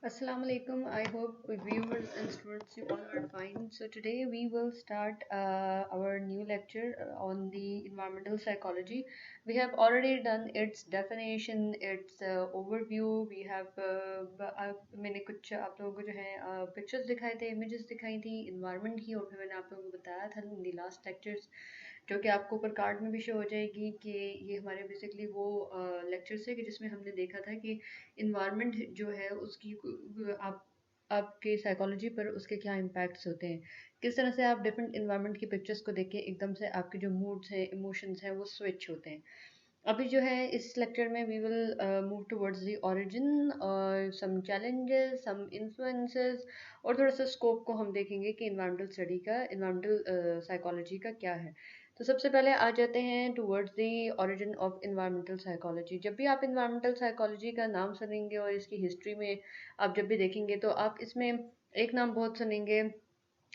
Assalamu alaikum. I hope viewers and students you all are fine. So today we will start our new lecture on the environmental psychology. We have already done its definition, its overview. We have मैंने कुछ आप लोगों को जो है pictures दिखाए थे, images दिखाई थी environment की और फिर मैंने आप लोगों को बताया था in the last lectures जो कि आपको ऊपर कार्ड में भी शो हो जाएगी कि ये हमारे बेसिकली वो लेक्चर्स है कि जिसमें हमने देखा था कि इन्वायरमेंट जो है उसकी आप आपके साइकोलॉजी पर उसके क्या इम्पैक्ट्स होते हैं, किस तरह से आप डिफरेंट इन्वायरमेंट की पिक्चर्स को देख के एकदम से आपके जो मूड्स हैं इमोशंस हैं वो स्विच होते हैं। अभी जो है इस लेक्चर में we will move towards the origin और सम चैलेंजेस सम इन्फ्लुएंसेस और थोड़ा सा स्कोप को हम देखेंगे कि इन्वायरमेंटल स्टडी का इन्वायरमेंटल साइकोलॉजी का क्या है। तो सबसे पहले आ जाते हैं towards the origin of environmental psychology. जब भी आप इन्वायरमेंटल साइकोलॉजी का नाम सुनेंगे और इसकी हिस्ट्री में आप जब भी देखेंगे तो आप इसमें एक नाम बहुत सुनेंगे,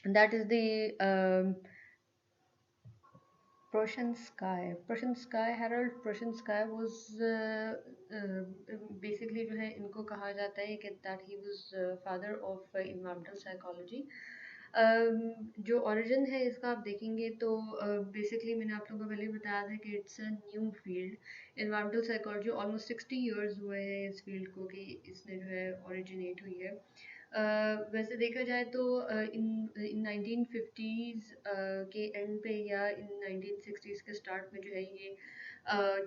that is the Prushinsky, Harold Prushinsky was basically जो है इनको कहा जाता है कि that he was father of environmental psychology। जो origin है इसका आप देखेंगे तो basically मैंने आप लोगों को पहले ही बताया था कि it's a new field। environmental psychology almost 60 years हुए हैं इस field को कि इसने जो है originate हुई है। वैसे देखा जाए तो इन इन 1950s के एंड पे या इन 1960s के स्टार्ट में जो है ये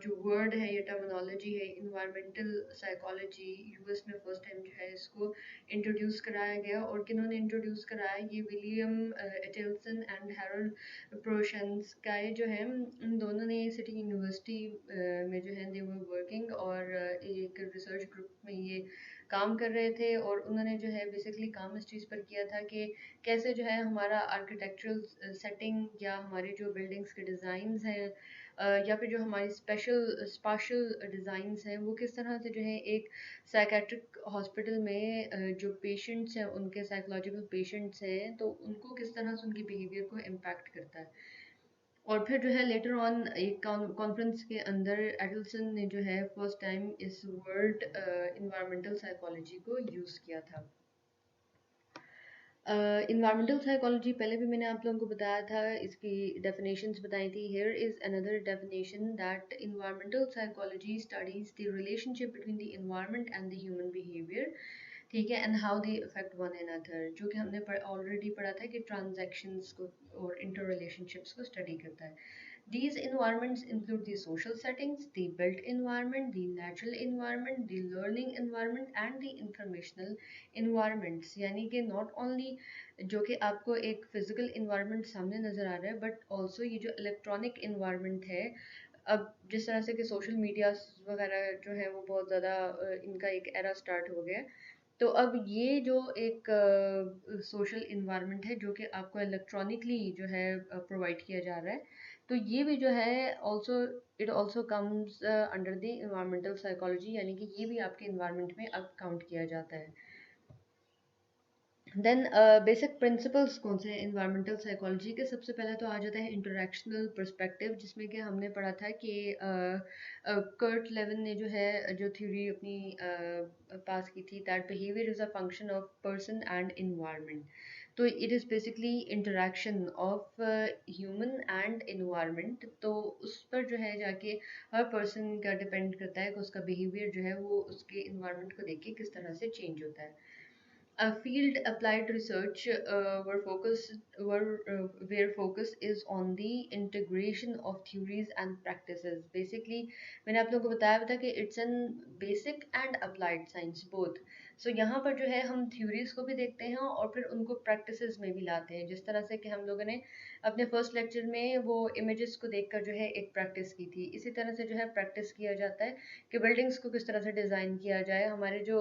जो वर्ड है, ये टर्मिनोलॉजी है इन्वायरमेंटल साइकोलॉजी, यूएस में फर्स्ट टाइम जो है इसको इंट्रोड्यूस कराया गया। और किन्होंने इंट्रोड्यूस कराया, ये विलियम एटेल्सन एंड हैरोल्ड प्रोशंस्काई जो है, इन दोनों ने सिटी यूनिवर्सिटी में जो है दे वर वर्किंग और एक रिसर्च ग्रुप में ये काम कर रहे थे। और उन्होंने जो है बेसिकली काम इस चीज़ पर किया था कि कैसे जो है हमारा आर्किटेक्चरल सेटिंग या हमारे जो बिल्डिंग्स के डिज़ाइंस हैं या फिर जो हमारी स्पेशल स्पाशल डिज़ाइंस हैं वो किस तरह से जो है एक साइकेट्रिक हॉस्पिटल में जो पेशेंट्स हैं उनके साइकोलॉजिकल पेशेंट्स हैं तो उनको किस तरह से उनकी बिहेवियर को इम्पैक्ट करता है। और फिर जो है लेटर ऑन एक कॉन्फ्रेंस के अंदर एडल्सन ने जो है फर्स्ट टाइम इस वर्ड इन्वायरमेंटल साइकोलॉजी को यूज़ किया था। इन्वायरमेंटल साइकोलॉजी पहले भी मैंने आप लोगों को बताया था, इसकी डेफिनेशंस बताई थी। Here is another definition that environmental psychology studies the relationship between the environment and the human behaviour, ठीक है, and how they affect one another, जो कि हमने ऑलरेडी पढ़ा था कि ट्रांजैक्शंस को और इंटर रिलेशनशिप्स को स्टडी करता है। These environments include the social settings, the built environment, the natural environment, the learning environment and the informational environments। यानी कि not only जो कि आपको एक physical environment सामने नज़र आ रहा है but also ये जो electronic environment है। अब जिस तरह से कि सोशल मीडिया वगैरह जो है वो बहुत ज़्यादा इनका एक एरा स्टार्ट हो गया है, तो अब ये जो एक सोशल इन्वायरमेंट है जो कि आपको इलेक्ट्रॉनिकली जो है प्रोवाइड किया जा रहा है, तो ये भी जो है also it also comes under the environmental psychology, यानी कि ये भी आपके इन्वायरमेंट में अब काउंट किया जाता है। देन बेसिक प्रिंसिपल्स कौन से हैं इन्वायरमेंटल साइकोलॉजी के? सबसे पहले तो आ जाता है इंटरैक्शनल पर्सपेक्टिव, जिसमें कि हमने पढ़ा था कि कर्ट लेविन ने जो है जो थ्योरी अपनी पास की थी, that behaviour is a function of person and environment. तो it is basically interaction of human and environment. तो उस पर जो है जाके हर पर्सन का डिपेंड करता है कि उसका बिहेवियर जो है वो उसके इन्वायरमेंट को देख के किस तरह से चेंज होता है। Field applied research where focus is on the integration of theories and practices. Basically मैंने आप लोगों को बताया था कि it's an basic and applied science both। So यहाँ पर जो है हम theories को भी देखते हैं और फिर उनको practices में भी लाते हैं। जिस तरह से कि हम लोगों ने अपने फर्स्ट लेक्चर में वो इमेजेस को देखकर जो है एक प्रैक्टिस की थी, इसी तरह से जो है प्रैक्टिस किया जाता है कि बिल्डिंग्स को किस तरह से डिज़ाइन किया जाए, हमारे जो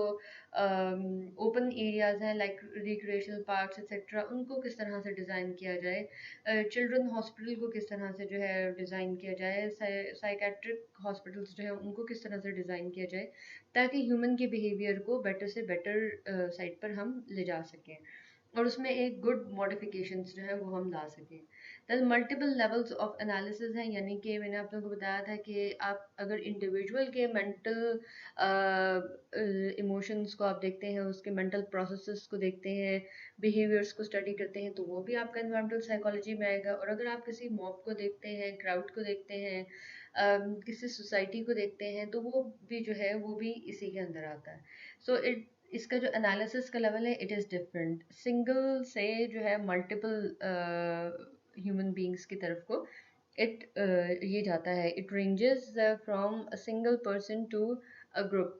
ओपन एरियाज़ हैं लाइक रिक्रिएशनल पार्क्स एक्सेट्रा उनको किस तरह से डिज़ाइन किया जाए, चिल्ड्रन हॉस्पिटल को किस तरह से जो है डिज़ाइन किया जाए, साइकेट्रिक हॉस्पिटल्स जो है उनको किस तरह से डिज़ाइन किया जाए ताकि ह्यूमन के बिहेवियर को बेटर से बेटर साइड पर हम ले जा सकें। और उसमें एक गुड मॉडिफिकेशंस जो है वो हम ला सकें। Then multiple levels of analysis हैं, यानी कि मैंने आप लोगों को बताया था कि आप अगर इंडिविजुअल के मेंटल इमोशंस को आप देखते हैं, उसके मेंटल प्रोसेसेस को देखते हैं, बिहेवियर्स को स्टडी करते हैं, तो वो भी आपका एनवायरमेंटल साइकोलॉजी में आएगा। और अगर आप किसी मॉब को देखते हैं, क्राउड को देखते हैं, किसी सोसाइटी को देखते हैं, तो वो भी जो है वो भी इसी के अंदर आता है। सो इट इसका जो एनालिसिस का लेवल है इट इज़ डिफरेंट, सिंगल से जो है मल्टीपल ह्यूमन बींग्स की तरफ को इट ये जाता है। It ranges from a single person to a group.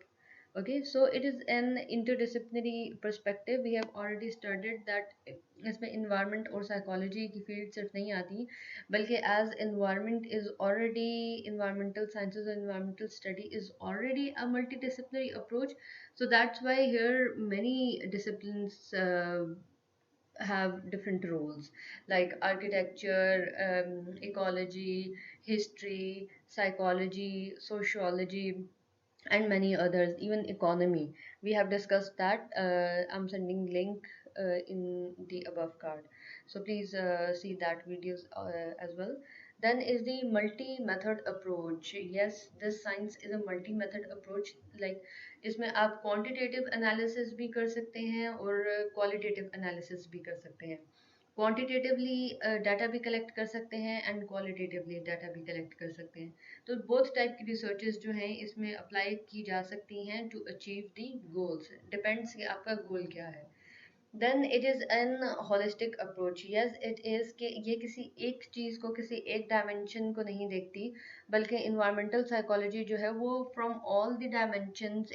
Okay, so it is an interdisciplinary perspective. We have already studied that इसमें environment और psychology की field सिर्फ नहीं आती, बल्कि as environment is already, environmental sciences and environmental study is already a multidisciplinary approach. So that's why here many disciplines have different roles like architecture, ecology, history, psychology, sociology, and many others, even economy. We have discussed that. I'm sending link in the above card, so please see that videos as well. Then is the multi-method approach. Yes, this science is a multi-method approach. Like इसमें आप quantitative analysis भी कर सकते हैं और qualitative analysis भी कर सकते हैं। क्वांटिटेटिवली डाटा भी कलेक्ट कर सकते हैं एंड क्वालिटेटिवली डाटा भी कलेक्ट कर सकते हैं। तो बोथ टाइप की रिसर्चेज जो हैं इसमें अप्लाई की जा सकती हैं to achieve the goals. Depends कि आपका गोल क्या है। Then it is an holistic approach. Yes it is कि ये किसी एक चीज़ को, किसी एक डायमेंशन को नहीं देखती, बल्कि इन्वायरमेंटल साइकोलॉजी जो है वो from all the dimensions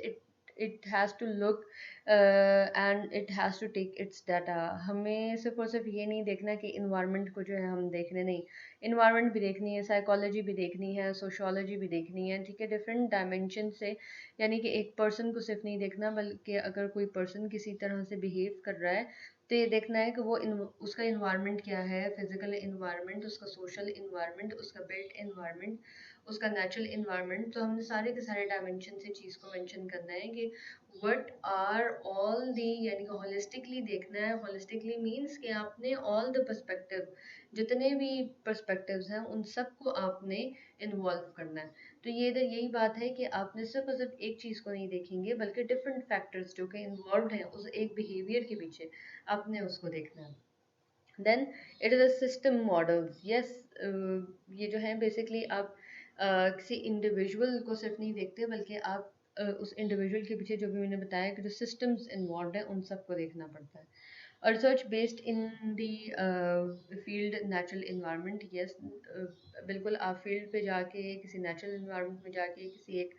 it has to look and it has to take its data. हमें सिर्फ और सिर्फ ये नहीं देखना कि इन्वायरमेंट को जो है हम देखने नहीं, इन्वायरमेंट भी देखनी है, साइकोलॉजी भी देखनी है, सोशोलॉजी भी देखनी है, ठीक है, डिफरेंट डायमेंशन से। यानी कि एक पर्सन को सिर्फ नहीं देखना, बल्कि अगर कोई पर्सन किसी तरह से बिहेव कर रहा है तो ये देखना है कि वो उसका इन्वायरमेंट क्या है, फिजिकल इन्वायरमेंट, उसका सोशल इन्वायरमेंट, उसका बिल्ट इन्वायरमेंट, उसका नेचुरल इन्वायरमेंट। तो हमने सारे के सारे डायमेंशन से चीज़ को मेंशन करना है कि व्हाट आर ऑल दी, यानी कि होलिस्टिकली देखना है। होलिस्टिकली मीन्स कि आपने ऑल द पर्सपेक्टिव, जितने भी पर्सपेक्टिव्स हैं उन सबको आपने इन्वॉल्व करना है। तो ये इधर यही बात है कि आपने सिर्फ और सिर्फ एक चीज़ को नहीं देखेंगे, बल्कि डिफरेंट फैक्टर्स जो कि इन्वॉल्व हैं उस एक बिहेवियर के पीछे, आपने उसको देखना है। Then it is a system models. Yes, ये जो है बेसिकली आप किसी इंडिविजुअल को सिर्फ नहीं देखते, बल्कि आप उस इंडिविजुअल के पीछे जो भी मैंने बताया कि जो सिस्टम्स इन्वॉल्व हैं उन सबको देखना पड़ता है। और research based in the field natural environment. Yes, बिल्कुल आप फील्ड पे जाके, किसी नेचुरल इन्वायरमेंट में जाके, किसी एक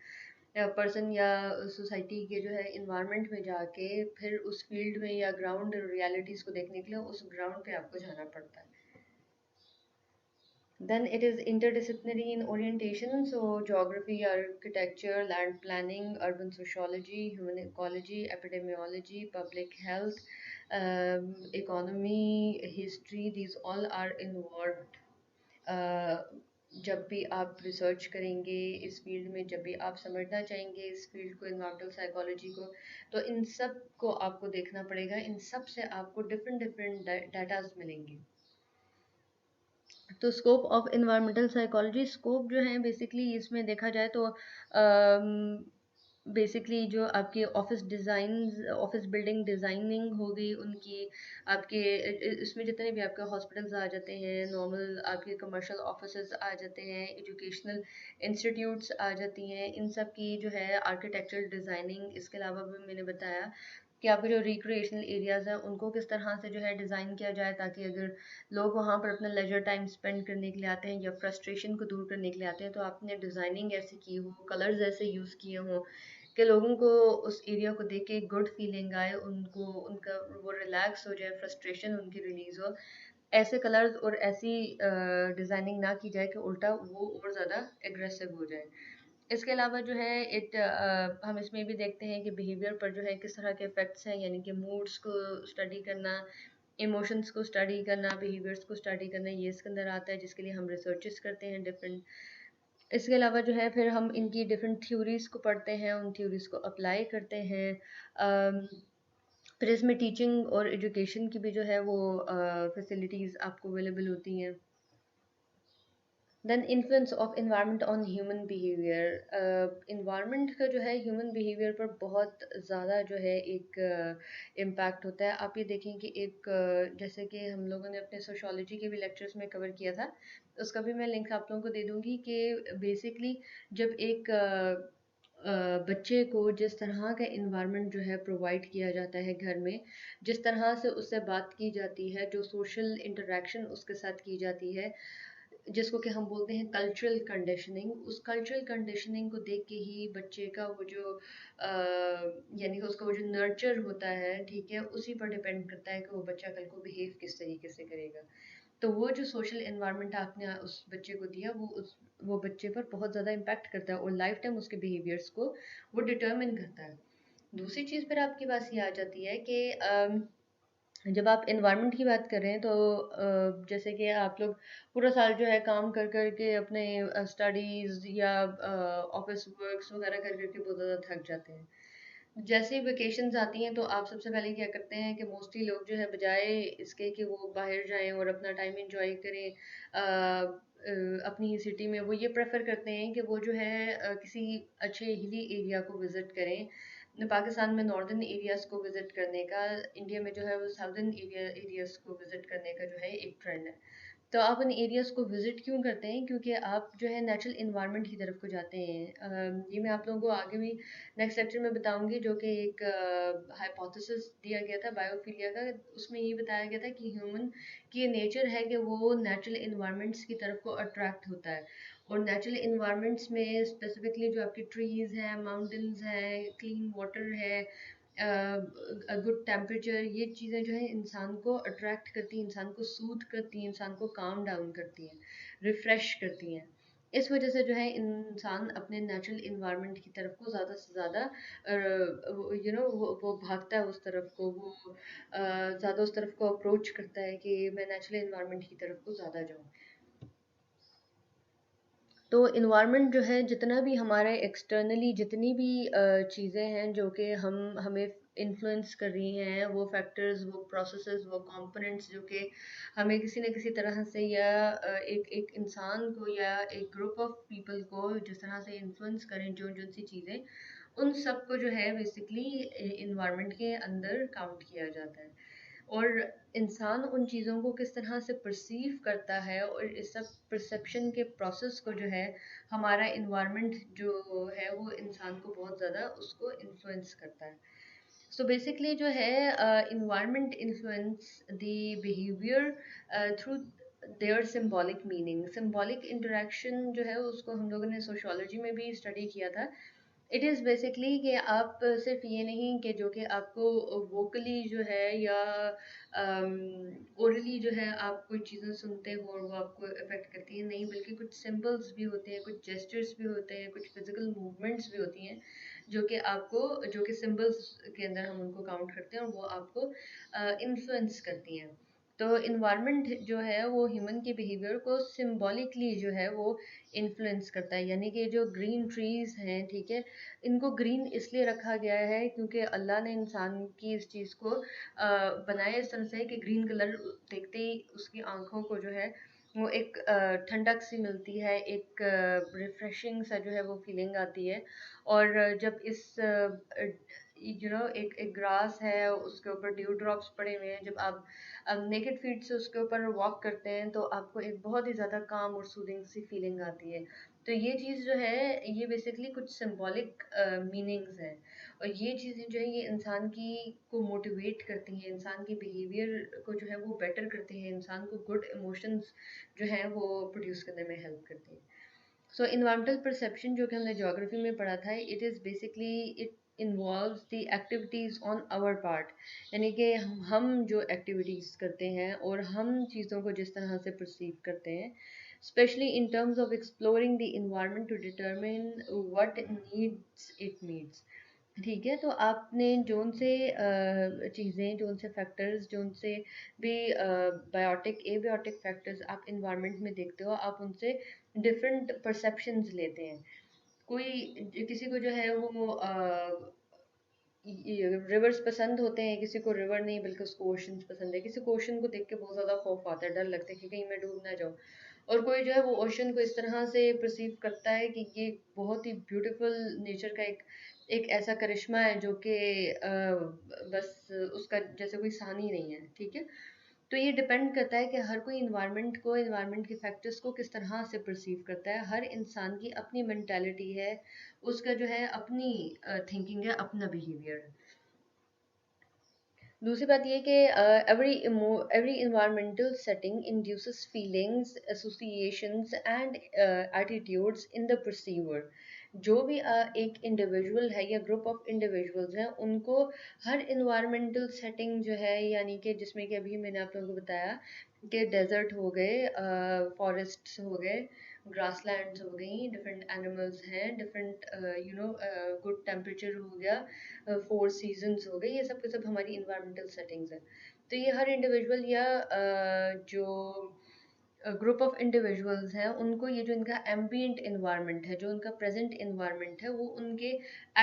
पर्सन या सोसाइटी के जो है इन्वायरमेंट में जाके फिर उस फील्ड में या ग्राउंड रियलिटीज़ को देखने के लिए उस ग्राउंड पे आपको जाना पड़ता है। Then it is interdisciplinary in orientation, so geography, architecture, land planning, urban sociology, human ecology, epidemiology, public health, economy, history, these all are involved. Uh, जब भी आप रिसर्च करेंगे इस फील्ड में, जब भी आप समझना चाहेंगे इस फील्ड को, इन्वायरमेंटल साइकोलॉजी को, तो इन सब को आपको देखना पड़ेगा। इन सब से आपको डिफरेंट डिफरेंट डाटाज मिलेंगे। तो scope of environmental psychology, scope जो है बेसिकली इसमें देखा जाए तो बेसिकली जो आपके office design, office building designing हो गई उनकी, आपके इसमें जितने भी आपके हॉस्पिटल्स आ जाते हैं, नॉर्मल आपके कमर्शियल ऑफिसेज आ जाते हैं, एजुकेशनल इंस्टीट्यूट्स आ जाती हैं, इन सब की जो है आर्किटेक्चरल डिज़ाइनिंग। इसके अलावा भी मैंने बताया कि आपके जो रिक्रिएशनल एरियाज़ हैं उनको किस तरह से जो है डिज़ाइन किया जाए, ताकि अगर लोग वहाँ पर अपना लेजर टाइम स्पेंड करने के लिए आते हैं या फ्रस्ट्रेशन को दूर करने के लिए आते हैं, तो आपने डिज़ाइनिंग ऐसी की हो, कलर्स ऐसे यूज़ किए हों कि लोगों को उस एरिया को देख के गुड फीलिंग आए, उनको उनका वो रिलैक्स हो जाए, फ्रस्ट्रेशन उनकी रिलीज़ हो। ऐसे कलर्स और ऐसी डिज़ाइनिंग ना की जाए कि उल्टा वो और ज़्यादा एग्रेसिव हो जाए। इसके अलावा जो है हम इसमें भी देखते हैं कि बिहेवियर पर जो है किस तरह के इफ़ेक्ट्स हैं, यानी कि मूड्स को स्टडी करना, इमोशंस को स्टडी करना, बिहेवियर्स को स्टडी करना, ये इसके अंदर आता है, जिसके लिए हम रिसर्चेस करते हैं डिफरेंट। इसके अलावा जो है फिर हम इनकी डिफरेंट थ्योरीज़ को पढ़ते हैं, उन थ्योरीज़ को अप्लाई करते हैं। फिर इसमें टीचिंग और एजुकेशन की भी जो है वो फैसिलिटीज़ आपको अवेलेबल होती हैं। Then influence of environment on human behaviour, environment का जो है ह्यूमन बिहेवियर पर बहुत ज़्यादा जो है एक इम्पैक्ट होता है। आप ये देखें कि एक जैसे कि हम लोगों ने अपने सोशोलॉजी के भी लेक्चर्स में कवर किया था, उसका भी मैं लिंक आप लोगों को दे दूँगी कि बेसिकली जब एक बच्चे को जिस तरह का इन्वायरमेंट जो है प्रोवाइड किया जाता है घर में, जिस तरह से उससे बात की जाती है, जो सोशल इंटरेक्शन उसके साथ की जाती है, जिसको कि हम बोलते हैं कल्चरल कंडीशनिंग, उस कल्चरल कंडीशनिंग को देख के ही बच्चे का वो जो यानी कि उसका वो जो नर्चर होता है, ठीक है, उसी पर डिपेंड करता है कि वो बच्चा कल को बिहेव किस तरीके से करेगा। तो वो जो सोशल एनवायरनमेंट आपने उस बच्चे को दिया, वो बच्चे पर बहुत ज़्यादा इम्पैक्ट करता है और लाइफ टाइम उसके बिहेवियर्स को वो डिटर्मिन करता है। दूसरी चीज़ फिर आपके पास ये आ जाती है कि जब आप एनवायरनमेंट की बात कर रहे हैं तो जैसे कि आप लोग पूरा साल जो है काम कर कर के अपने स्टडीज़ या ऑफिस वर्क्स वगैरह कर कर के बहुत ज़्यादा थक जाते हैं। जैसे ही वेकेशंस आती हैं तो आप सबसे पहले क्या करते हैं कि मोस्टली लोग जो है बजाय इसके कि वो बाहर जाएं और अपना टाइम एंजॉय करें अपनी ही सिटी में, वो ये प्रेफर करते हैं कि वो जो है किसी अच्छे हिली एरिया को विज़िट करें। पाकिस्तान में नॉर्दर्न एरियाज़ को विज़िट करने का, इंडिया में जो है वो साउदर्न एरियाज़ को विज़िट करने का जो है एक ट्रेंड है। तो आप उन एरियाज़ को विज़िट क्यों करते हैं? क्योंकि आप जो है नेचुरल एनवायरनमेंट की तरफ को जाते हैं। ये मैं आप लोगों को आगे भी नेक्स्ट लेक्चर में बताऊंगी, जो कि एक हाइपोथेसिस दिया गया था बायोफिलिया का। उसमें ये बताया गया था कि ह्यूमन की नेचर है कि वो नेचुरल एनवायरनमेंट्स की तरफ को अट्रैक्ट होता है, और नेचुरल एनवायरनमेंट्स में स्पेसिफिकली जो आपकी ट्रीज़ हैं, माउंटेन्स हैं, क्लीन वाटर है, गुड टेम्परेचर, ये चीज़ें जो है इंसान को अट्रैक्ट करती हैं, इंसान को सूद करती हैं, इंसान को काम डाउन करती हैं, रिफ़्रेश करती हैं। इस वजह से जो है इंसान अपने नेचुरल इन्वायरमेंट की तरफ को ज़्यादा से ज़्यादा वो भागता है उस तरफ को, वो ज़्यादा उस तरफ को अप्रोच करता है कि मैं नेचुरल इन्वायरमेंट की तरफ को ज़्यादा जाऊँ। तो इन्वायरमेंट जो है जितना भी हमारे एक्सटर्नली जितनी भी चीज़ें हैं जो कि हमें इन्फ्लुएंस कर रही हैं, वो फैक्टर्स, वो प्रोसेसेस, वो कंपोनेंट्स जो कि हमें किसी न किसी तरह से या एक एक इंसान को या एक ग्रुप ऑफ पीपल को जिस तरह से इन्फ्लुएंस करें, जो जो सी चीज़ें, उन सब को जो है बेसिकली इन्वायरमेंट के अंदर काउंट किया जाता है। और इंसान उन चीज़ों को किस तरह से परसीव करता है, और इस सब परसेप्शन के प्रोसेस को जो है हमारा इन्वायरमेंट जो है वो इंसान को बहुत ज़्यादा उसको इन्फ्लुएंस करता है। सो बेसिकली जो है environment influence the behaviour through their symbolic meaning. Symbolic interaction जो है उसको हम लोगों ने सोशोलॉजी में भी स्टडी किया था। इट इज़ बेसिकली कि आप सिर्फ ये नहीं कि जो कि आपको वोकली जो है या ओरली जो है आप कोई चीज़ें सुनते हो और वो आपको इफ़ेक्ट करती है, नहीं, बल्कि कुछ सिंबल्स भी होते हैं, कुछ जेस्चर्स भी होते हैं, कुछ फिजिकल मूवमेंट्स भी होती हैं जो कि आपको, जो कि सिंबल्स के अंदर हम उनको काउंट करते हैं और वो आपको इन्फ्लुएंस करती हैं। तो इन्वायरमेंट जो है वो ह्यूमन के बिहेवियर को सिंबॉलिकली जो है वो इन्फ्लुएंस करता है। यानी कि जो ग्रीन ट्रीज हैं, ठीक है, इनको ग्रीन इसलिए रखा गया है क्योंकि अल्लाह ने इंसान की इस चीज़ को बनाया इस तरह से कि ग्रीन कलर देखते ही उसकी आंखों को जो है वो एक ठंडक सी मिलती है, एक रिफ्रेशिंग सा जो है वो फीलिंग आती है। और जब इस एक एक ग्रास है, उसके ऊपर ड्यू ड्रॉप्स पड़े हुए हैं, जब आप नेकेड फीट से उसके ऊपर वॉक करते हैं तो आपको एक बहुत ही ज़्यादा काम और सूदिंग सी फीलिंग आती है। तो ये चीज़ जो है ये बेसिकली कुछ सिंबॉलिक मीनिंग्स हैं, और ये चीज़ें जो है ये इंसान की को मोटिवेट करती हैं, इंसान के बिहेवियर को जो है वो बेटर करती हैं, इंसान को गुड इमोशंस जो है वो प्रोड्यूस करने में हेल्प करती हैं। सो इन्वायरमेंटल परसेप्शन जो कि हमने ज्योग्राफी में पढ़ा था, it is basically it involves the activities on our part. यानी कि हम जो एक्टिविटीज़ करते हैं और हम चीज़ों को जिस तरह से परसीव करते हैं, specially in terms of exploring the environment to determine what needs it needs. ठीक है, तो आपने जोन से चीज़ें, जोन से फैक्टर्स, जोन से भी बायोटिक एबायोटिक फैक्टर्स आप इन्वायरमेंट में देखते हो, आप उनसे डिफरेंट परसेप्शंस लेते हैं। कोई किसी को जो है वो रिवर्स पसंद होते हैं, किसी को रिवर नहीं बल्कि उसको ओशंस पसंद है, किसी को ओशन को देख के बहुत ज़्यादा खौफ आता है, डर लगता है कि कहीं मैं डूब ना जाऊँ। और कोई जो है वो ओशन को इस तरह से परसीव करता है कि ये बहुत ही ब्यूटीफुल नेचर का एक एक ऐसा करिश्मा है जो कि बस उसका जैसे कोई सानी नहीं है, ठीक है। तो ये डिपेंड करता है कि हर कोई इन्वायरमेंट को, इन्वायरमेंट के फैक्टर्स को किस तरह से परसीव करता है। हर इंसान की अपनी मेंटालिटी है, उसका जो है अपनी थिंकिंग है, अपना बिहेवियर है। दूसरी बात ये कि every environmental setting induces feelings, associations and attitudes in the perceiver. जो भी एक इंडिविजुअल है या ग्रुप ऑफ इंडिविजुअल्स हैं, उनको हर इन्वायरमेंटल सेटिंग जो है, यानी कि जिसमें कि अभी मैंने आप लोगों को बताया कि डेजर्ट हो गए, फॉरेस्ट्स हो गए, ग्रासलैंड्स हो गई, डिफरेंट एनिमल्स हैं, डिफरेंट गुड टेम्परेचर हो गया, फोर सीजन्स हो गए, ये सब के सब हमारी इन्वायरमेंटल सेटिंग्स हैं। तो ये हर इंडिविजुअल या जो ग्रुप ऑफ इंडिविजुअल्स हैं, उनको ये जो इनका एम्बिएंट इन्वायरमेंट है, जो उनका प्रेजेंट इन्वायरमेंट है, वो उनके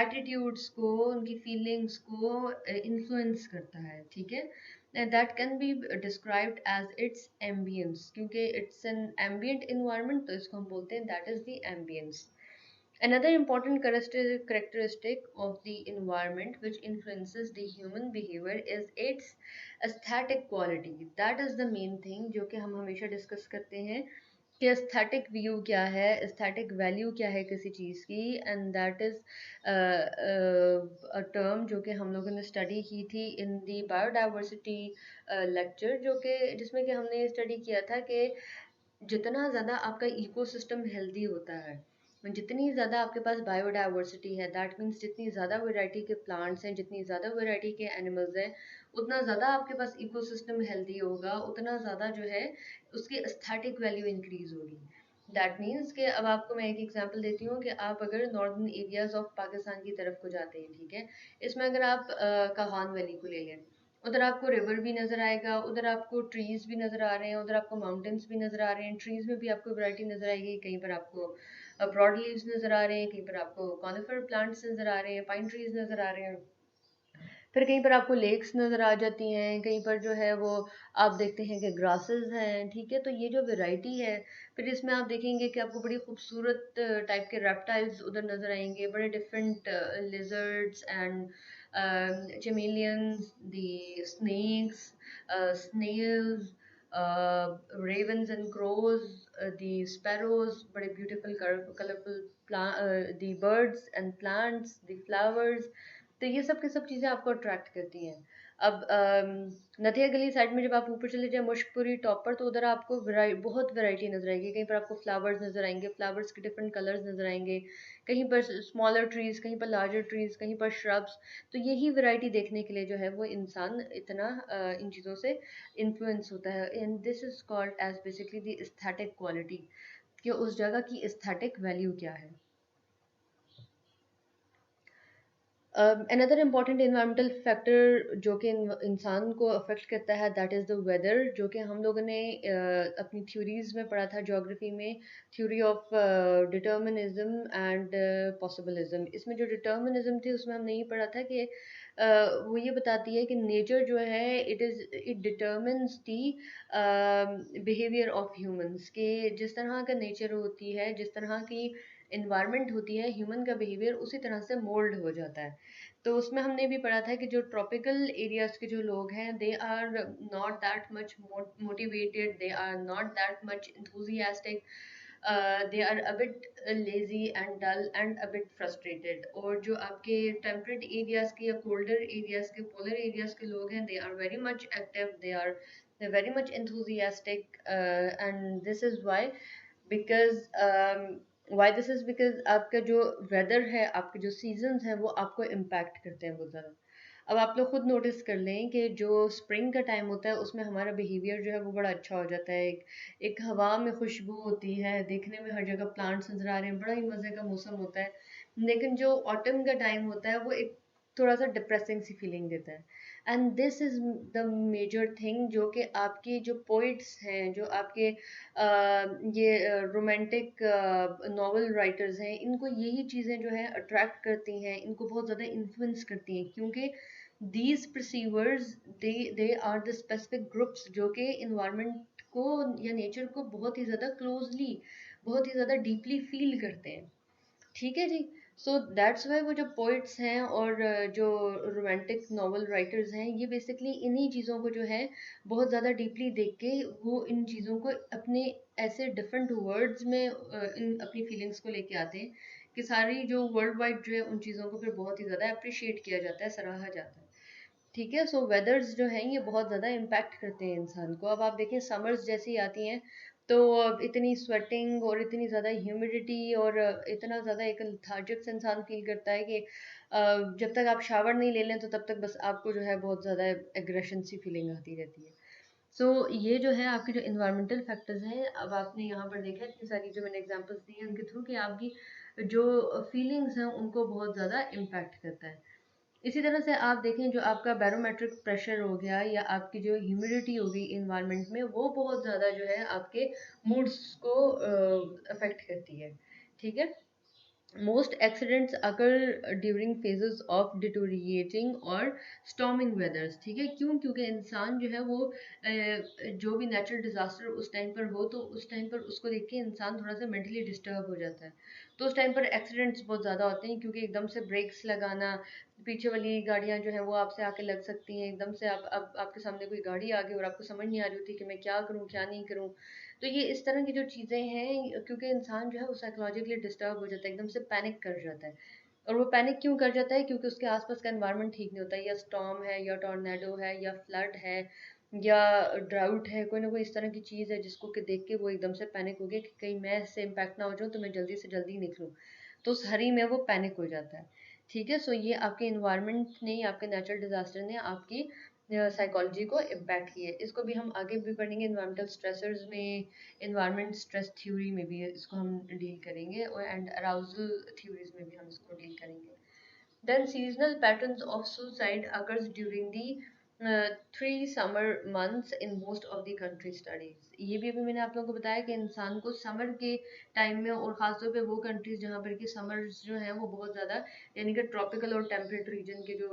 एटीट्यूड्स को, उनकी फीलिंग्स को इन्फ्लुएंस करता है, ठीक है। and that can be described as its ambience, क्योंकि it's an ambient environment, तो इसको हम बोलते हैं that is the ambience. Another important characteristic of the environment which influences the human behavior is its aesthetic quality. That is the main thing जो कि हम हमेशा डिस्कस करते हैं कि aesthetic view क्या है, aesthetic value क्या है किसी चीज़ की, and that is a term जो कि हम लोगों ने स्टडी की थी in the biodiversity lecture, जो कि जिसमें कि हमने स्टडी किया था कि जितना ज़्यादा आपका इकोसिस्टम हेल्दी होता है, जितनी ज़्यादा आपके पास बायोडाइवर्सिटी है, दैट मीन्स जितनी ज़्यादा वैरायटी के प्लांट्स हैं, जितनी ज़्यादा वैरायटी के एनिमल्स हैं, उतना ज़्यादा आपके पास इकोसिस्टम हेल्दी होगा, उतना ज़्यादा जो है उसकी एस्थेटिक वैल्यू इंक्रीज होगी। दैट मीन्स कि अब आपको मैं एक एग्जांपल देती हूँ कि आप अगर नॉर्दर्न एरियाज ऑफ पाकिस्तान की तरफ को जाते हैं, ठीक है, इसमें अगर आप काहान वैली को ले लें, उधर आपको रिवर भी नज़र आएगा, उधर आपको ट्रीज भी नज़र आ रहे हैं, उधर आपको माउंटेन्स भी नज़र आ रहे हैं, ट्रीज में भी आपको वैरायटी नज़र आएगी, कहीं पर आपको ब्रॉड लीव्स नज़र आ रहे हैं, कहीं पर आपको कॉनिफर प्लांट्स नज़र आ रहे हैं, पाइन ट्रीज नज़र आ रहे हैं, फिर कहीं पर आपको लेक्स नज़र आ जाती हैं, कहीं पर जो है वो आप देखते हैं कि ग्रासेस हैं, ठीक है। तो ये जो वैरायटी है, फिर इसमें आप देखेंगे कि आपको बड़ी खूबसूरत टाइप के रेप्टाइल्स उधर नज़र आएंगे, बड़े different lizards and chameleons, the snakes, snails, ravens and crows, the sparrows, बड़े beautiful colorful the birds and plants, the flowers, तो ये सब की सब चीज़ें आपको अट्रैक्ट करती हैं। अब नथिया गली साइड में जब आप ऊपर चले जाएं मुश्कपुरी टॉप पर, तो उधर आपको बहुत वैरायटी नजर आएगी, कहीं पर आपको फ्लावर्स नजर आएंगे, फ्लावर्स के डिफरेंट कलर्स नजर आएंगे, कहीं पर स्मॉलर ट्रीज, कहीं पर लार्जर ट्रीज, कहीं पर श्रब्स। तो यही वैरायटी देखने के लिए जो है वो इंसान इतना इन चीज़ों से इन्फ्लुएंस होता है, and this is called as basically the aesthetic quality, कि उस जगह की एस्थेटिक वैल्यू क्या है। अनदर इम्पॉर्टेंट इन्वायरमेंटल फैक्टर जो कि इंसान को अफेक्ट करता है, दैट इज़ द वेदर, जो कि हम लोगों ने अपनी थ्योरीज में पढ़ा था, ज्योग्राफी में, theory of determinism and possibilism. इसमें जो डिटर्मिनिज्म थी उसमें हमने ये पढ़ा था कि वो ये बताती है कि नेचर जो है it determines the behaviour of humans, के जिस तरह का नेचर होती है, जिस तरह की इन्वायरमेंट होती है, ह्यूमन का बिहेवियर उसी तरह से मोल्ड हो जाता है। तो उसमें हमने भी पढ़ा था कि जो ट्रॉपिकल एरियाज के जो लोग हैं, they are not that much motivated, they are not that much enthusiastic, they are a bit lazy and dull and a bit frustrated. और जो आपके टेम्परेट एरियाज के या कोल्डर एरियाज के, पोलर एरियाज के लोग हैं, they are very much active, they are very much enthusiastic, and this is why, because why this is because आपका जो वेदर है, आपके जो सीजन्स हैं, वो आपको इम्पैक्ट करते हैं बहुत ज़्यादा। अब आप लोग खुद नोटिस कर लें कि जो स्प्रिंग का टाइम होता है उसमें हमारा बिहेवियर जो है वो बड़ा अच्छा हो जाता है, एक हवा में खुशबू होती है, देखने में हर जगह प्लांट्स नज़र आ रहे हैं, बड़ा ही मज़े का मौसम होता है। लेकिन जो ऑटम का टाइम होता है वो एक थोड़ा सा डिप्रेसिंग सी फीलिंग देता है। And this is the major thing जो कि आपके जो पोइट्स हैं, जो आपके ये रोमांटिक नॉवल राइटर्स हैं, इनको यही चीज़ें जो है अट्रैक्ट करती हैं, इनको बहुत ज़्यादा इन्फ्लुएंस करती हैं, क्योंकि these perceivers they are the specific groups जो कि इन्वायरमेंट को या नेचर को बहुत ही ज़्यादा क्लोजली, बहुत ही ज़्यादा डीपली फील करते हैं। ठीक है जी। सो दैट्स वाई वो जो पोइट्स हैं और जो रोमांटिक नॉवल राइटर्स हैं, ये बेसिकली इन्हीं चीज़ों को जो है बहुत ज़्यादा डीपली देख के वो इन चीज़ों को अपने ऐसे डिफरेंट वर्ड्स में इन अपनी फीलिंग्स को लेके आते हैं कि सारी जो वर्ल्ड वाइड जो है उन चीज़ों को फिर बहुत ही ज़्यादा अप्रिशिएट किया जाता है, सराहा जाता है। ठीक है। सो वेदर्स जो हैं ये बहुत ज़्यादा इम्पैक्ट करते हैं इंसान को। अब आप देखें समर्स जैसी आती हैं तो इतनी स्वेटिंग और इतनी ज़्यादा ह्यूमिडिटी और इतना ज़्यादा एक लेथार्जिक से इंसान फील करता है कि जब तक आप शावर नहीं ले लें तो तब तक बस आपको जो है बहुत ज़्यादा एग्रेशन सी फीलिंग आती रहती है। सो ये जो है आपके जो इन्वायरमेंटल फैक्टर्स हैं, अब आपने यहाँ पर देखा इतनी सारी जो मैंने एग्जांपल्स दी हैं उनके थ्रू कि आपकी जो फीलिंग्स हैं उनको बहुत ज़्यादा इम्पैक्ट करता है। इसी तरह से आप देखें जो आपका बैरोमेट्रिक प्रेशर हो गया या आपकी जो ह्यूमिडिटी हो गई इन्वायरमेंट में, वो बहुत ज़्यादा जो है आपके मूड्स को अफेक्ट करती है। ठीक है। Most accidents occur during phases of deteriorating और storming weathers। ठीक है। क्यों? क्योंकि इंसान जो है वो जो भी नेचुरल डिजास्टर उस टाइम पर हो तो उस टाइम पर उसको देख के इंसान थोड़ा सा मेंटली डिस्टर्ब हो जाता है। तो उस टाइम पर एक्सीडेंट्स बहुत ज़्यादा होते हैं, क्योंकि एकदम से ब्रेक्स लगाना, पीछे वाली गाड़ियाँ जो है वो आपसे आके लग सकती हैं, एकदम से आप आपके सामने कोई गाड़ी आ गई और आपको समझ नहीं आ रही होती कि मैं क्या करूँ क्या नहीं करूँ। तो ये इस तरह की जो चीज़ें हैं, क्योंकि इंसान जो है वो साइकोलॉजिकली डिस्टर्ब हो जाता है, एकदम से पैनिक कर जाता है। और वो पैनिक क्यों कर जाता है? क्योंकि उसके आसपास का एनवायरनमेंट ठीक नहीं होता है, या स्टॉर्म है या टॉर्नेडो है या फ्लड है या ड्राउट है, कोई ना कोई इस तरह की चीज़ है जिसको कि देख के वो एकदम से पैनिक हो गया कि कहीं मैं इससे इम्पैक्ट ना हो जाऊँ, तो मैं जल्दी से जल्दी निकलूँ। तो उस हरी में वो पैनिक हो जाता है। ठीक है। सो ये आपके इन्वायरमेंट ने, आपके नेचुरल डिजास्टर ने आपकी साइकोलॉजी को इम्पैक्ट किया है। इसको भी हम आगे भी पढ़ेंगे इन्वायरमेंटल स्ट्रेसर्स में, इन्वायरमेंट स्ट्रेस थ्योरी में भी इसको हम डील करेंगे, और एंड अराउजल थ्योरीज में भी हम इसको डील करेंगे। Then seasonal patterns of suicide occurs during the 3 summer months in most of the country studies। ये भी अभी मैंने आप लोगों को बताया कि इंसान को समर के टाइम में, और ख़ासतौर पे वो कंट्रीज जहाँ पर कि समर्स जो हैं वो बहुत ज़्यादा, यानी कि ट्रॉपिकल और टेम्परेट रीजन के जो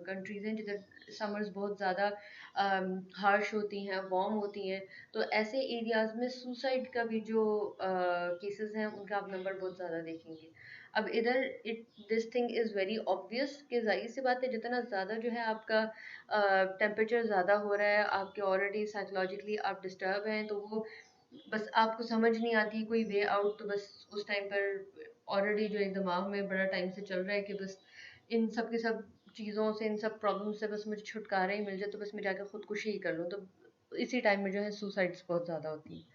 कंट्रीज हैं जिधर समर्स बहुत ज़्यादा हार्श होती हैं, वार्म होती हैं, तो ऐसे एरियाज में सुसाइड का भी जो केसेस हैं उनका आप नंबर बहुत ज़्यादा देखेंगे। अब इधर it this thing is very obvious कि जाहिर सी बात है, जितना ज़्यादा जो है आपका टेम्परेचर ज़्यादा हो रहा है, आपके ऑलरेडी साइकोलॉजिकली आप डिस्टर्ब हैं, तो वो बस आपको समझ नहीं आती कोई वे आउट, तो बस उस टाइम पर ऑलरेडी जो एक दिमाग में बड़ा टाइम से चल रहा है कि बस इन सब के सब चीज़ों से, इन सब प्रॉब्लम से बस मुझे छुटकारा ही मिल जाए, तो बस मैं जाकर खुदकुशी ही कर लूँ। तो इसी टाइम में जो है सुसाइड्स बहुत ज़्यादा होती हैं।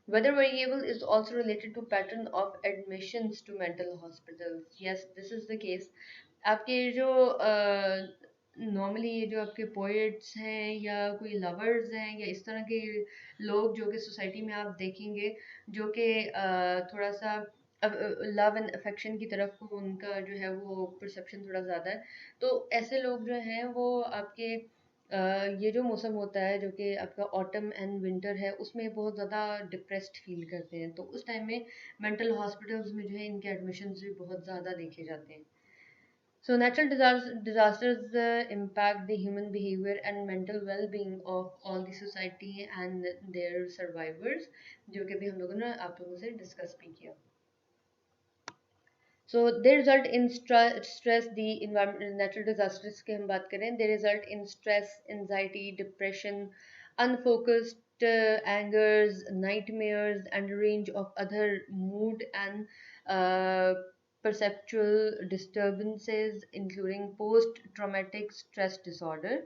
Weather variable is also related to pattern of admissions to mental hospitals. Yes, this is the case. आपके जो नॉर्मली ये जो आपके पोइट्स हैं या कोई लवर्स हैं या इस तरह के लोग जो कि सोसाइटी में आप देखेंगे, जो कि थोड़ा सा लव एंड अफेक्शन की तरफ उनका जो है वो परसेप्शन थोड़ा ज़्यादा है, तो ऐसे लोग जो हैं वो आपके ये जो मौसम होता है जो कि आपका ऑटम एंड विंटर है, उसमें बहुत ज़्यादा डिप्रेस्ड फील करते हैं, तो उस टाइम में मेंटल हॉस्पिटल्स में जो है इनके एडमिशन्स भी बहुत ज़्यादा देखे जाते हैं। So natural disasters impact the human behavior and mental well-being of all the society and their survivors, जो कि भी हम लोगों ने आप लोगों से डिस्कस भी किया। So they result in stress, the environment, natural disasters की हम बात करें, they result in stress, anxiety, depression, unfocused angers, nightmares, and a range of other mood and uh, perceptual disturbances, including post-traumatic stress disorder,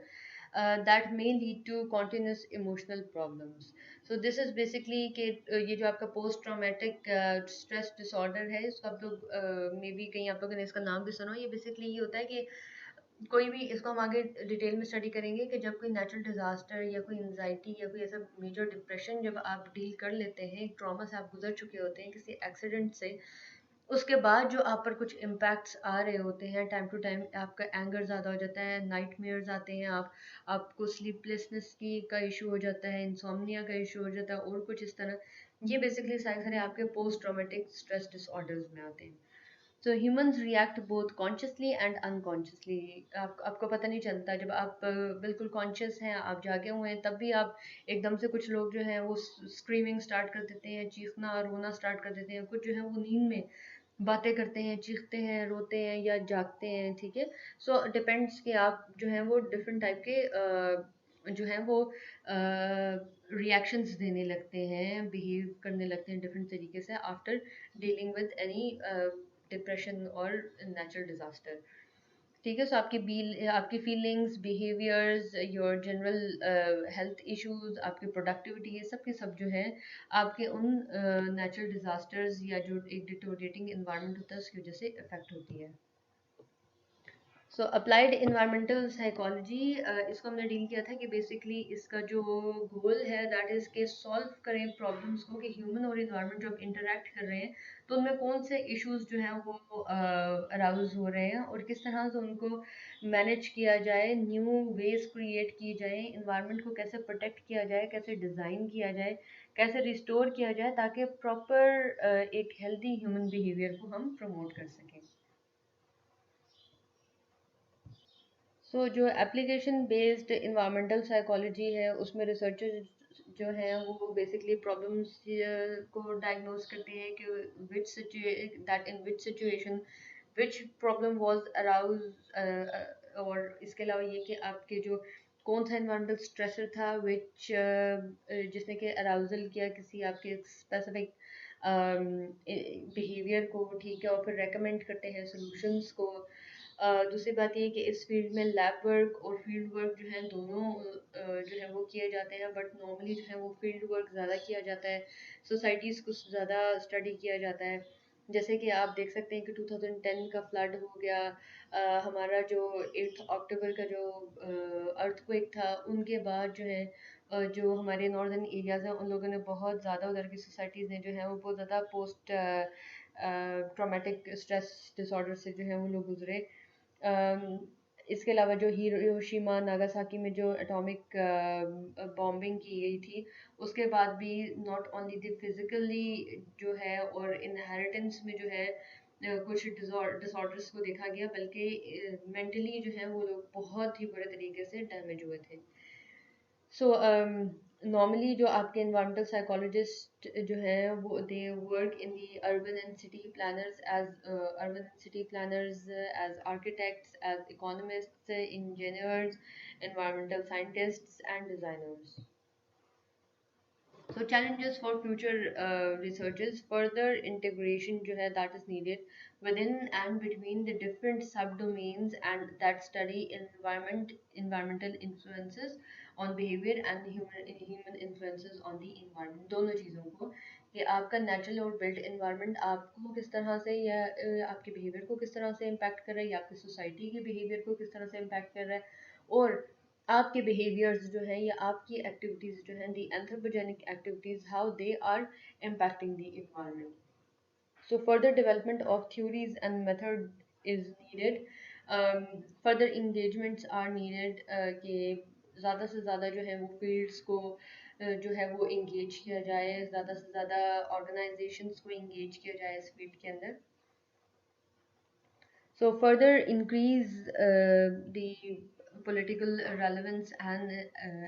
that may lead to continuous emotional problems. So this is basically कि ये जो आपका post traumatic stress disorder है, इसको आप लोग may be कहीं आप लोगों ने इसका नाम भी सुना हो। ये बेसिकली ये होता है कि कोई भी, इसको हम आगे डिटेल में स्टडी करेंगे कि जब कोई नेचुरल डिजास्टर या कोई एंजाइटी या कोई ऐसा मेजर डिप्रेशन जब आप डील कर लेते हैं, ट्रॉमा से आप गुजर चुके होते हैं किसी एक्सीडेंट से, उसके बाद जो आप पर कुछ इम्पैक्ट्स आ रहे होते हैं टाइम टू टाइम, आपका एंगर ज़्यादा हो जाता है, नाइटमेयर्स आते हैं, आपको स्लीपलेसनेस की का इशू हो जाता है, इंसोम्निया का इशू हो जाता है और कुछ इस तरह। ये बेसिकली सारे सारे आपके पोस्ट ट्रॉमेटिक स्ट्रेस डिसऑर्डर्स में आते हैं। So humans react both consciously and unconsciously. आपको पता नहीं चलता, जब आप बिल्कुल कॉन्शियस हैं, आप जागे हुए हैं, तब भी आप एकदम से, कुछ लोग जो हैं वो स्क्रीमिंग स्टार्ट कर देते हैं, चीखना रोना स्टार्ट कर देते हैं, कुछ जो है वो नींद में बातें करते हैं, चीखते हैं, रोते हैं या जागते हैं, ठीक है। सो डिपेंड्स कि आप जो हैं वो डिफरेंट टाइप के जो हैं वो रिएक्शंस देने लगते हैं, बिहेव करने लगते हैं डिफरेंट तरीके से after dealing with any depression और नेचुरल डिजास्टर। ठीक है। सो आपकी feelings, behaviours, your general health issues, आपकी प्रोडक्टिविटी, ये सब के सब जो है आपके उन नेचुरल डिजास्टर्स या जो एक डिटोरेटिंग इन्वायरमेंट होता है उसकी वजह से इफेक्ट होती है। सो अप्लाइड इन्वायरमेंटल साइकोलॉजी, इसको हमने डील किया था कि बेसिकली इसका जो गोल है दैट इज के सॉल्व करें प्रॉब्लम्स को, कि ह्यूमन और इन्वायरमेंट जब इंटरेक्ट कर रहे हैं तो उनमें कौन से इश्यूज जो हैं वो अराउज हो रहे हैं और किस तरह से उनको मैनेज किया जाए, न्यू वेज क्रिएट किए जाए, इन्वायरमेंट को कैसे प्रोटेक्ट किया जाए, कैसे डिज़ाइन किया जाए, कैसे रिस्टोर किया जाए, ताकि प्रॉपर एक हेल्दी ह्यूमन बिहेवियर को हम प्रमोट कर सकें। सो जो एप्लीकेशन बेस्ड इन्वायरमेंटल साइकोलॉजी है उसमें रिसर्चर्स जो हैं वो बेसिकली प्रॉब्लम्स को डायग्नोज करते हैं कि in which situation which problem was arouse, और इसके अलावा ये कि आपके जो कौन सा इन्वायरमेंटल स्ट्रेसर था विच जिसने कि अराउजल किया किसी आपके स्पेसिफिक बिहेवियर को, ठीक है, और फिर रेकमेंड करते हैं सॉल्यूशंस को। दूसरी बात ये है कि इस फील्ड में लैब वर्क और फील्ड वर्क जो है दोनों जो है वो किए जाते हैं, बट नॉर्मली जो है वो फील्ड वर्क ज़्यादा किया जाता है, सोसाइटीज़ को ज़्यादा स्टडी किया जाता है। जैसे कि आप देख सकते हैं कि 2010 का फ्लड हो गया, हमारा जो 8 अक्टूबर का जो अर्थक्वेक था, उनके बाद जो है जो हमारे नॉर्दर्न एरियाज़ हैं उन लोगों ने बहुत ज़्यादा, उधर की सोसाइटीज़ ने जो है वो बहुत ज़्यादा पोस्ट ट्रॉमेटिक स्ट्रेस डिसऑर्डर से जो है वो लोग गुजरे। अम, इसके अलावा जो हिरोशिमा नागासाकी में जो एटॉमिक बॉम्बिंग की गई थी, उसके बाद भी नॉट ओनली द फिजिकली जो है और इनहेरिटेंस में जो है कुछ डिसऑर्डर्स को देखा गया, बल्कि मेंटली जो है वो लोग बहुत ही बुरे तरीके से डैमेज हुए थे। सो नॉर्मली जो आपके environmental psychologist जो हैं वो they work in the urban and city planners as urban and city planners, as architects, as economists, engineers, environmental scientists and designers. So challenges for future researchers, further integration जो है that is needed within and between the different subdomains and that study environmental influences on behavior and human influences on the environment, दोनों चीज़ों को, कि आपका natural और built environment आपको किस तरह से या आपके बिहेवियर को किस तरह से इम्पैक्ट कर रहा है या आपकी सोसाइटी के बिहेवियर को किस तरह से इम्पैक्ट कर रहा है, और आपके बिहेवियर्स जो हैं या आपकी एक्टिविटीज़ जो हैं, the anthropogenic activities, how they are impacting the environment. So further development of theories and method is needed. Further engagements are needed, कि ज़्यादा से ज़्यादा जो है वो फील्ड्स को जो है वो इंगेज किया जाए, ज़्यादा से ज़्यादा ऑर्गेनाइजेशंस को इंगेज किया जाए इस फील्ड के अंदर. So further increase the political relevance and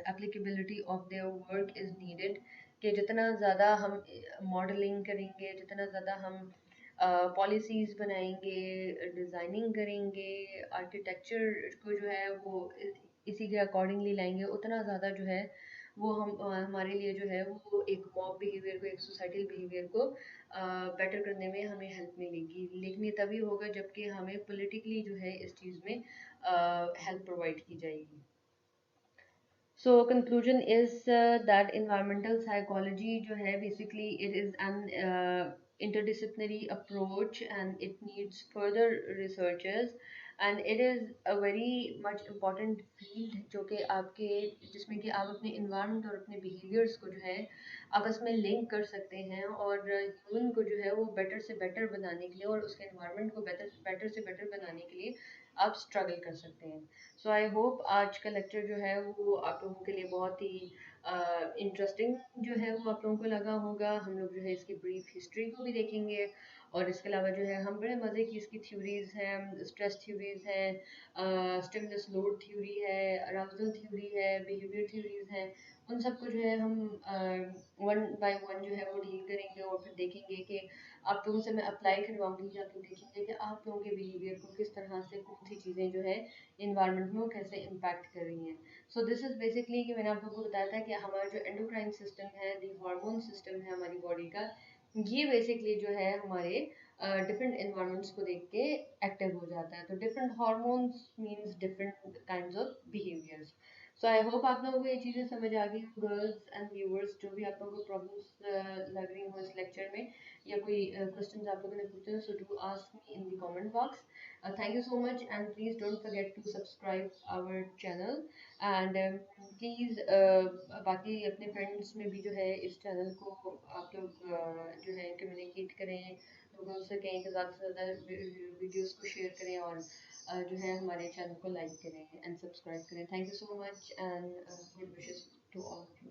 applicability of their work is needed, कि जितना ज़्यादा हम मॉडलिंग करेंगे, जितना ज़्यादा हम पॉलिसीज़ बनाएंगे, डिज़ाइनिंग करेंगे, आर्किटेक्चर को जो है वो इसी के अकॉर्डिंगली लाएंगे, उतना ज़्यादा जो है वो हमारे लिए जो है वो एक मॉब बिहेवियर को, एक सोसाइटल बिहेवियर को बेटर करने में हमें हेल्प मिलेगी। लेकिन ये तभी होगा जबकि हमें पॉलिटिकली जो है इस चीज़ में हेल्प प्रोवाइड की जाएगी। So conclusion is that environmental psychology जो है basically it is an interdisciplinary approach and it needs further researchers, and it is a very much important field जो कि आपके जिसमें कि आप अपने इन्वायरमेंट और अपने बिहेवियर्स को जो है आपस में लिंक कर सकते हैं और ह्यूमन को जो है वो बेटर से बेटर बनाने के लिए और उसके इन्वायरमेंट को बेटर बेटर से बेटर बनाने के लिए आप स्ट्रगल कर सकते हैं। सो आई होप आज का लेक्चर जो है वो आप लोगों के लिए बहुत ही इंटरेस्टिंग जो है वो आप लोगों को लगा होगा। हम लोग जो है इसकी ब्रीफ हिस्ट्री को भी देखेंगे और इसके अलावा जो है हम बड़े मज़े की इसकी थ्योरीज हैं, स्ट्रेस थ्योरीज हैं, स्टिमुलस लोड थ्योरी है, अराउजल थ्योरी है, बिहेवियर थ्योरीज हैं। उन सबको जो है हम वन बाय वन जो है वो डील करेंगे और फिर देखेंगे कि आप लोगों से मैं अप्लाई करवाऊंगी, आप लोग देखेंगे कि आप लोगों के बिहेवियर को किस तरह से कौन सी चीज़ें जो है इन्वायरमेंट में वो कैसे इम्पैक्ट कर रही हैं। सो दिस इज़ बेसिकली कि मैंने आप लोगों को बताया था कि हमारा जो एंडोक्राइन सिस्टम है, दी हार्मोन सिस्टम है हमारी बॉडी का, ये बेसिकली जो है हमारे डिफरेंट एनवायरनमेंट्स को देख के एक्टिव हो जाता है। तो different hormones means different kinds of behaviours. So I hope आप लोगों को ये चीज़ें समझ आ गई, गर्ल्स एंड व्यूअर्स, जो भी आप लोगों को प्रॉब्लम्स लग रही हो इस लेक्चर में या कोई क्वेश्चंस आप लोगों ने पूछे हो, so do ask me in the comment box. Thank you so much, and please don't forget to subscribe our channel, and please बाकी अपने फ्रेंड्स में भी जो है इस चैनल को आप लोग जो है कम्युनिकेट करें, लोगों से कहें कि ज़्यादा से ज़्यादा वीडियोस को शेयर करें और जो है हमारे चैनल को लाइक करें एंड सब्सक्राइब करें। Thank you so much and good wishes to all of you.